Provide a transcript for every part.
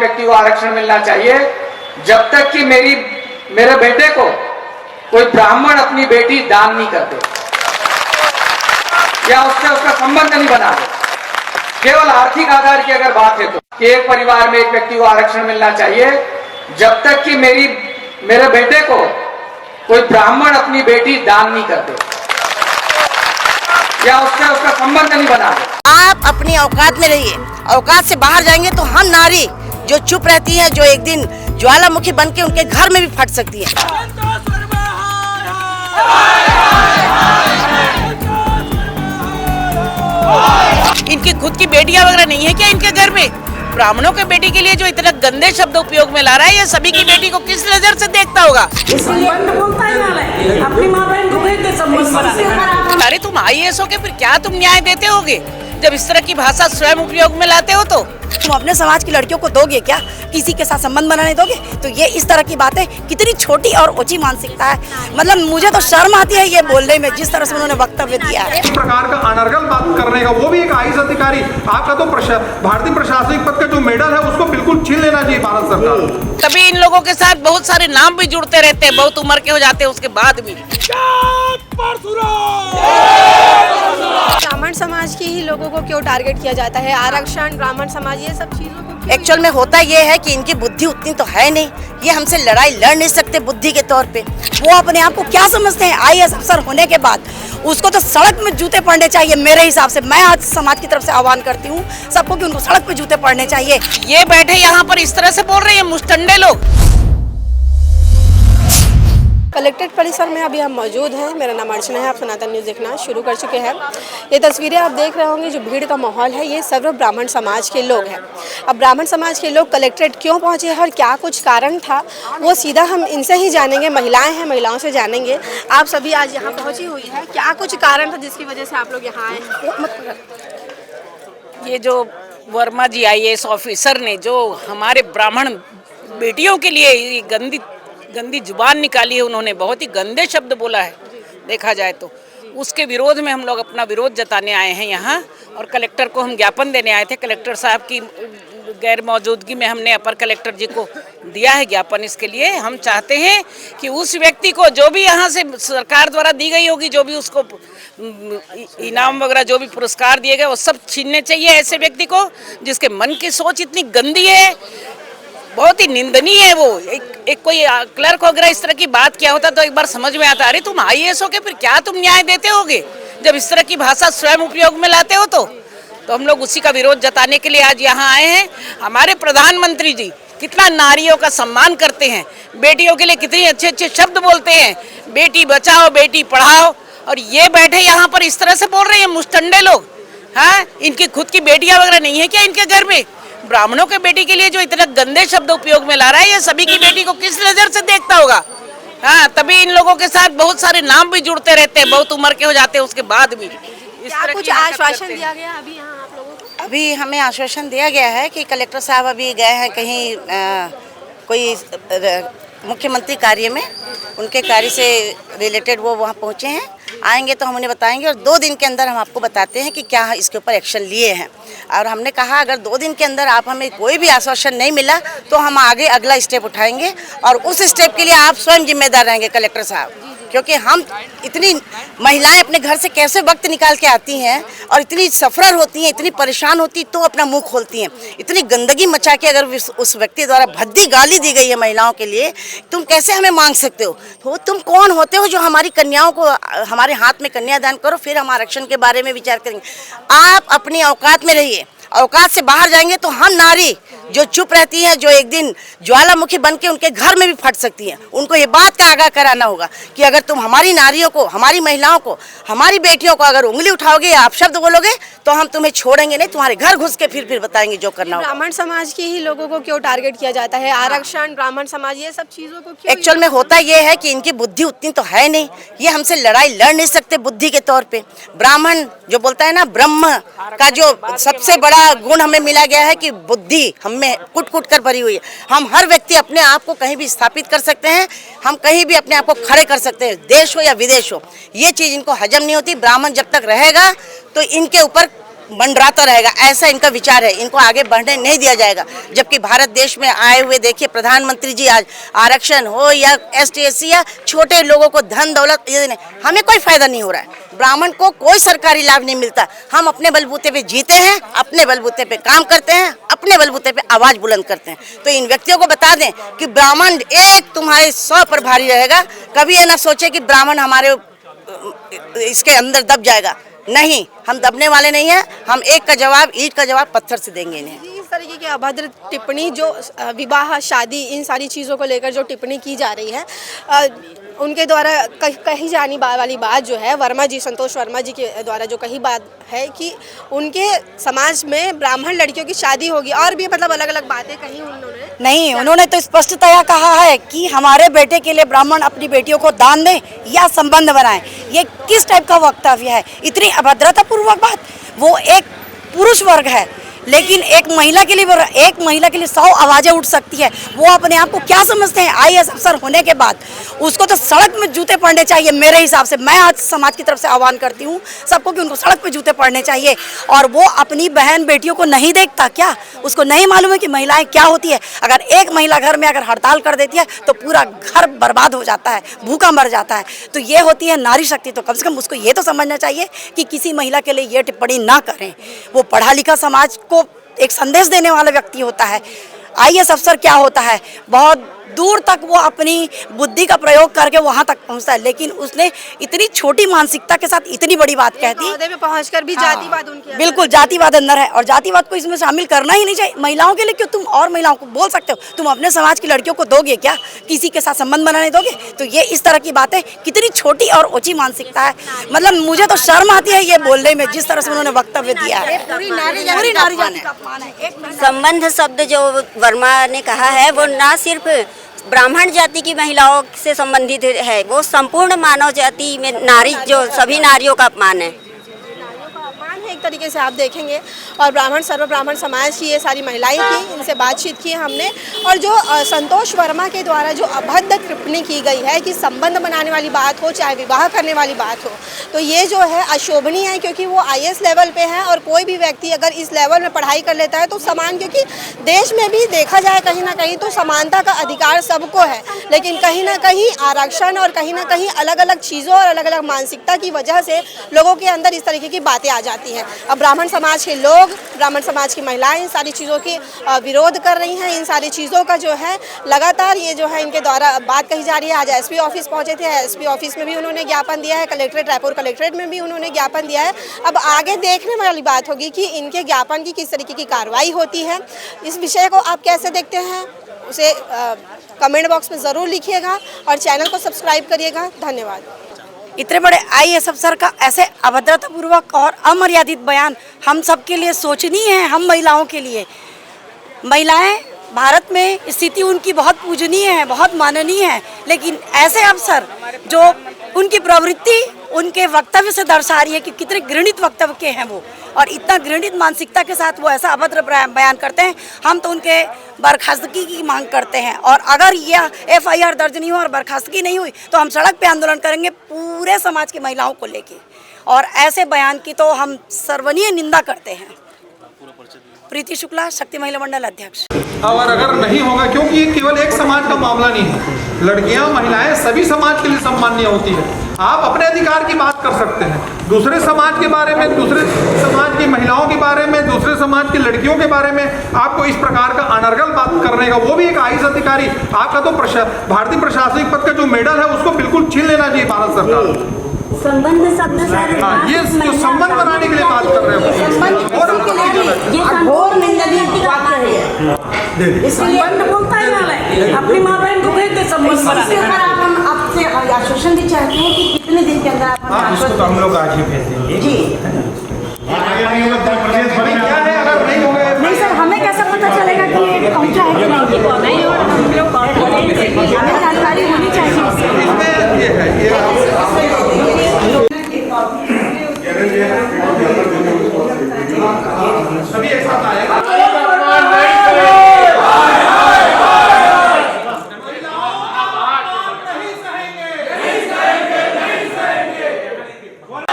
व्यक्ति को आरक्षण मिलना चाहिए जब तक कि मेरे बेटे को कोई ब्राह्मण अपनी बेटी दान नहीं करते या उससे उसका संबंध नहीं बना दे। केवल आर्थिक आधार की अगर बात है तो कि एक परिवार में एक व्यक्ति को आरक्षण मिलना चाहिए जब तक कि मेरे बेटे को कोई ब्राह्मण अपनी बेटी दान नहीं करते या उससे उसका संबंध नहीं बना दे। आप अपनी औकात में रहिए, औकात से बाहर जाएंगे तो हम नारी जो चुप रहती है, जो एक दिन ज्वालामुखी बन के उनके घर में भी फट सकती है। इनकी खुद की बेटियां वगैरह नहीं है क्या इनके घर में? ब्राह्मणों के बेटी के लिए जो इतना गंदे शब्द उपयोग में ला रहा है, ये सभी की बेटी को किस नजर से देखता होगा? अरे तुम IAS हो के फिर क्या तुम न्याय देते होगे जब इस तरह की भाषा स्वयं उपयोग में लाते हो? तो तुम अपने समाज की लड़कियों को दोगे क्या? किसी के साथ संबंध बनाने दोगे? तो ये इस तरह की बातें कितनी छोटी और ऊंची मानसिकता है। मतलब मुझे तो शर्म आती है ये बोलने में, जिस तरह से उन्होंने वक्तव्य दिया है। इस प्रकार का अनर्गल बात करने का, वो भी एक IAS अधिकारी, आपका तो भारतीय प्रशासनिक पद का जो मेडल है उसको बिल्कुल छीन लेना चाहिए भारत सरकार। तभी इन लोगों के साथ बहुत सारे नाम भी जुड़ते रहते हैं, बहुत उम्र के हो जाते हैं उसके बाद भी। ब्राह्मण समाज के ही लोगों को क्यों टारगेट किया जाता है? आरक्षण, ब्राह्मण समाज, ये सब चीजों को एक्चुअल में होता ये है कि इनकी बुद्धि उतनी तो है नहीं, ये हमसे लड़ाई लड़ नहीं सकते बुद्धि के तौर पे। वो अपने आप को क्या समझते हैं IAS अफसर होने के बाद? उसको तो सड़क में जूते पड़ने चाहिए मेरे हिसाब से। मैं आज समाज की तरफ से आह्वान करती हूँ सबको कि उनको सड़क पे जूते पड़ने चाहिए। ये बैठे यहाँ पर इस तरह से बोल रहे हैं मुस्टंडे लोग। कलेक्ट्रेट परिसर में अभी हम मौजूद हैं। मेरा नाम अर्चना है, आप सनातन न्यूज़ देखना शुरू कर चुके हैं। ये तस्वीरें आप देख रहे होंगे, जो भीड़ का माहौल है, ये सर्व ब्राह्मण समाज के लोग हैं। अब ब्राह्मण समाज के लोग कलेक्ट्रेट क्यों पहुंचे हैं और क्या कुछ कारण था, वो सीधा हम इनसे ही जानेंगे। महिलाएं हैं, महिलाओं से जानेंगे। आप सभी आज यहाँ पहुँची हुई है, क्या कुछ कारण था जिसकी वजह से आप लोग यहाँ आए? ये जो वर्मा जी IAS ऑफिसर ने जो हमारे ब्राह्मण बेटियों के लिए ये गंदी जुबान निकाली है, उन्होंने बहुत ही गंदे शब्द बोला है देखा जाए तो, उसके विरोध में हम लोग अपना विरोध जताने आए हैं यहाँ। और कलेक्टर को हम ज्ञापन देने आए थे। कलेक्टर साहब की गैर मौजूदगी में हमने अपर कलेक्टर जी को दिया है ज्ञापन। इसके लिए हम चाहते हैं कि उस व्यक्ति को जो भी यहाँ से सरकार द्वारा दी गई होगी, जो भी उसको इनाम वगैरह जो भी पुरस्कार दिए गए, वो सब छीनने चाहिए ऐसे व्यक्ति को जिसके मन की सोच इतनी गंदी है, बहुत ही निंदनीय है। वो एक कोई क्लर्क वगैरह इस तरह की बात किया होता तो एक बार समझ में आता, अरे तुम IAS हो के फिर क्या तुम न्याय देते होगे जब इस तरह की भाषा स्वयं उपयोग में लाते हो? तो हम लोग उसी का विरोध जताने के लिए आज यहाँ आए हैं। हमारे प्रधानमंत्री जी कितना नारियों का सम्मान करते हैं, बेटियों के लिए कितने अच्छे अच्छे शब्द बोलते हैं, बेटी बचाओ बेटी पढ़ाओ, और ये बैठे यहाँ पर इस तरह से बोल रहे हैं मुस्टंडे लोग। हाँ, इनकी खुद की बेटियां वगैरह नहीं है क्या इनके घर में? ब्राह्मणों के बेटी के लिए जो इतना गंदे शब्द उपयोग में ला रहा है, ये सभी की बेटी को किस नजर से देखता होगा? हाँ, तभी इन लोगों के साथ बहुत सारे नाम भी जुड़ते रहते हैं, बहुत उम्र के हो जाते हैं उसके बाद भी। क्या कुछ आश्वासन दिया गया अभी यहाँ आप लोगों को? अभी हमें आश्वासन दिया गया है कि कलेक्टर साहब अभी गए हैं कहीं कोई मुख्यमंत्री कार्य में, उनके कार्य से रिलेटेड वो वहाँ पहुँचे हैं। आएंगे तो हम उन्हें बताएंगे और 2 दिन के अंदर हम आपको बताते हैं कि क्या इसके ऊपर एक्शन लिए हैं। और हमने कहा अगर 2 दिन के अंदर आप हमें कोई भी आश्वासन नहीं मिला तो हम आगे अगला स्टेप उठाएंगे, और उस स्टेप के लिए आप स्वयं जिम्मेदार रहेंगे कलेक्टर साहब। क्योंकि हम इतनी महिलाएं अपने घर से कैसे वक्त निकाल के आती हैं और इतनी सफर होती हैं, इतनी परेशान होती तो अपना मुंह खोलती हैं। इतनी गंदगी मचा के अगर उस व्यक्ति द्वारा भद्दी गाली दी गई है महिलाओं के लिए, तुम कैसे हमें मांग सकते हो? तो तुम कौन होते हो जो हमारी कन्याओं को हमारे हाथ में कन्यादान करो, फिर हम आरक्षण के बारे में विचार करेंगे। आप अपनी औकात में रहिए, औकात से बाहर जाएंगे तो हम नारी जो चुप रहती है, जो एक दिन ज्वालामुखी बन के उनके घर में भी फट सकती हैं, उनको ये बात का आगाह कराना होगा कि अगर तुम हमारी नारियों को, हमारी महिलाओं को, हमारी बेटियों को अगर उंगली उठाओगे या आप शब्द बोलोगे तो हम तुम्हें छोड़ेंगे नहीं, तुम्हारे घर घुस के फिर बताएंगे जो करना होगा। ब्राह्मण समाज के ही लोगों को क्यों टारगेट किया जाता है? आरक्षण, ब्राह्मण समाज, ये सब चीजों को क्यों? एक्चुअल में होता ये है कि इनकी बुद्धि उतनी तो है नहीं, ये हमसे लड़ाई लड़ नहीं सकते बुद्धि के तौर पे। ब्राह्मण जो बोलता है ना, ब्रह्म का जो सबसे बड़ा गुण हमें मिला गया है कि बुद्धि हमें कुट कुट कर भरी हुई है। हम हर व्यक्ति अपने आप को कहीं भी स्थापित कर सकते हैं, हम कहीं भी अपने आप को खड़े कर सकते हैं, देश हो या विदेश हो। ये चीज़ इनको हजम नहीं होती। ब्राह्मण जब तक रहेगा तो इनके ऊपर मंडराता रहेगा, ऐसा इनका विचार है। इनको आगे बढ़ने नहीं दिया जाएगा। जबकि भारत देश में आए हुए देखिए प्रधानमंत्री जी आज आरक्षण हो या ST/SC या छोटे लोगों को धन दौलत, हमें कोई फायदा नहीं हो रहा है। ब्राह्मण को कोई सरकारी लाभ नहीं मिलता। हम अपने बलबूते पे जीते हैं, अपने बलबूते पे काम करते हैं, अपने बलबूते पे आवाज बुलंद करते हैं। तो इन व्यक्तियों को बता दें कि ब्राह्मण एक तुम्हारे 100 पर भारी रहेगा। कभी ये ना सोचे कि ब्राह्मण हमारे इसके अंदर दब जाएगा। नहीं, हम दबने वाले नहीं हैं। हम ईंट का जवाब पत्थर से देंगे इन्हें। इस तरीके की अभद्र टिप्पणी जो विवाह, शादी, इन सारी चीज़ों को लेकर जो टिप्पणी की जा रही है, उनके द्वारा कही जाने वाली बात जो है, वर्मा जी, संतोष वर्मा जी के द्वारा जो कही बात है कि उनके समाज में ब्राह्मण लड़कियों की शादी होगी, और भी मतलब अलग अलग बातें कही उन्होंने। नहीं, उन्होंने तो स्पष्टतया कहा है कि हमारे बेटे के लिए ब्राह्मण अपनी बेटियों को दान दें या संबंध बनाएं। ये किस टाइप का वक्तव्य है? इतनी अभद्रतापूर्वक बात। वो एक पुरुष वर्ग है, लेकिन एक महिला के लिए 100 आवाजें उठ सकती है। वो अपने आप को क्या समझते हैं? IAS अफसर होने के बाद उसको तो सड़क में जूते पड़ने चाहिए मेरे हिसाब से। मैं आज समाज की तरफ से आह्वान करती हूँ सबको कि उनको सड़क पे जूते पड़ने चाहिए। और वो अपनी बहन बेटियों को नहीं देखता क्या? उसको नहीं मालूम है कि महिलाएं क्या होती है? अगर एक महिला घर में अगर हड़ताल कर देती है तो पूरा घर बर्बाद हो जाता है, भूखा मर जाता है। तो ये होती है नारी शक्ति। तो कम से कम उसको ये तो समझना चाहिए कि किसी महिला के लिए ये टिप्पणी ना करें। वो पढ़ा लिखा समाज को एक संदेश देने वाला व्यक्ति होता है। IAS अफसर क्या होता है? बहुत दूर तक वो अपनी बुद्धि का प्रयोग करके वहां तक पहुंचता है, लेकिन उसने इतनी छोटी मानसिकता के साथ इतनी बड़ी बात कह दी। ओहदे में पहुंचकर भी जातिवाद उनके बिल्कुल जातिवाद अंदर है, और जातिवाद को इसमें शामिल करना ही नहीं चाहिए। महिलाओं के लिए क्यों? तुम और महिलाओं को बोल सकते हो, तुम अपने समाज की लड़कियों को दोगे क्या? किसी के साथ संबंध बनाने दोगे? तो ये इस तरह की बातें कितनी छोटी और ऊंची मानसिकता है। मतलब मुझे तो शर्म आती है ये बोलने में, जिस तरह से उन्होंने वक्तव्य दिया है। पूरी नारी जाति का अपमान है। संबंध शब्द जो वर्मा ने कहा है वो ना सिर्फ ब्राह्मण जाति की महिलाओं से संबंधित है, वो संपूर्ण मानव जाति में नारी, जो सभी नारियों का अपमान है। एक तरीके से आप देखेंगे। और सर्व ब्राह्मण समाज की ये सारी महिलाएं थी, इनसे बातचीत की हमने। और जो संतोष वर्मा के द्वारा जो अभद्र टिप्पणी की गई है कि संबंध बनाने वाली बात हो चाहे विवाह करने वाली बात हो, तो ये जो है अशोभनीय है, क्योंकि वो IAS लेवल पे है। और कोई भी व्यक्ति अगर इस लेवल में पढ़ाई कर लेता है तो समान, क्योंकि देश में भी देखा जाए कहीं ना कहीं तो समानता का अधिकार सबको है, लेकिन कहीं ना कहीं आरक्षण और कहीं ना कहीं अलग अलग चीज़ों और अलग अलग मानसिकता की वजह से लोगों के अंदर इस तरीके की बातें आ जाती हैं। अब ब्राह्मण समाज के लोग, ब्राह्मण समाज की महिलाएं इन सारी चीज़ों की विरोध कर रही हैं। इन सारी चीज़ों का जो है लगातार ये जो है इनके द्वारा बात कही जा रही है। आज SP ऑफिस पहुंचे थे, SP ऑफिस में भी उन्होंने ज्ञापन दिया है, कलेक्ट्रेट, रायपुर कलेक्ट्रेट में भी उन्होंने ज्ञापन दिया है। अब आगे देखने वाली बात होगी कि इनके ज्ञापन की किस तरीके की कार्रवाई होती है। इस विषय को आप कैसे देखते हैं उसे कमेंट बॉक्स में ज़रूर लिखिएगा और चैनल को सब्सक्राइब करिएगा। धन्यवाद। इतने बड़े IAS अफसर का ऐसे अभद्रतापूर्वक और अमर्यादित बयान हम सबके लिए सोचनीय है। हम महिलाओं के लिए, महिलाएं भारत में स्थिति उनकी बहुत पूजनीय है, बहुत माननीय है, लेकिन ऐसे अफसर जो उनकी प्रवृत्ति उनके वक्तव्य से दर्शा रही है कि कितने घृणित वक्तव्य के हैं वो, और इतना घृणित मानसिकता के साथ वो ऐसा अभद्र बयान करते हैं। हम तो उनके बर्खास्तगी की मांग करते हैं, और अगर यह FIR दर्ज नहीं हो और बर्खास्तगी नहीं हुई तो हम सड़क पे आंदोलन करेंगे पूरे समाज की महिलाओं को लेके। और ऐसे बयान की तो हम सर्वनीय निंदा करते हैं। प्रीति शुक्ला, शक्ति महिला मंडल अध्यक्ष। और अगर नहीं होगा, क्योंकि ये केवल एक समाज का मामला नहीं है, लड़कियां, महिलाएं सभी समाज के लिए सम्माननीय होती है। आप अपने अधिकार की बात कर सकते हैं, दूसरे समाज के बारे में, दूसरे समाज की महिलाओं के बारे में, दूसरे समाज की लड़कियों के बारे में आपको इस प्रकार का अनर्गल बात करने का, वो भी एक IAS अधिकारी, आपका तो भारतीय प्रशासनिक पद का जो मेडल है उसको बिल्कुल छीन लेना चाहिए भारत सरकार। संबंध शब्द ये जो संबंध बनाने के लिए बात कर रहे हो, संबंध बोलता है अपनी माँ बहन को भेज दे संबंध बनाने। हम आपसे आश्वासन भी चाहते हैं कि कितने दिन के अंदर आप इसको तो हम लोग आज ही भेज देंगे जी। क्या है अगर नहीं होगा? नहीं सर, हमें कैसे पता चलेगा कि ये पहुंचा है कि नहीं? हमें जानकारी होनी चाहिए। इसमें ये है, सभी एक साथ आएगा।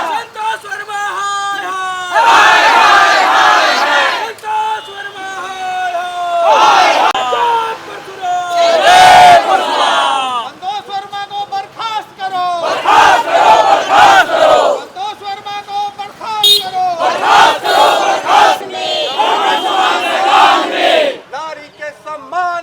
संतोष वर्मा हाय हाय सम्मान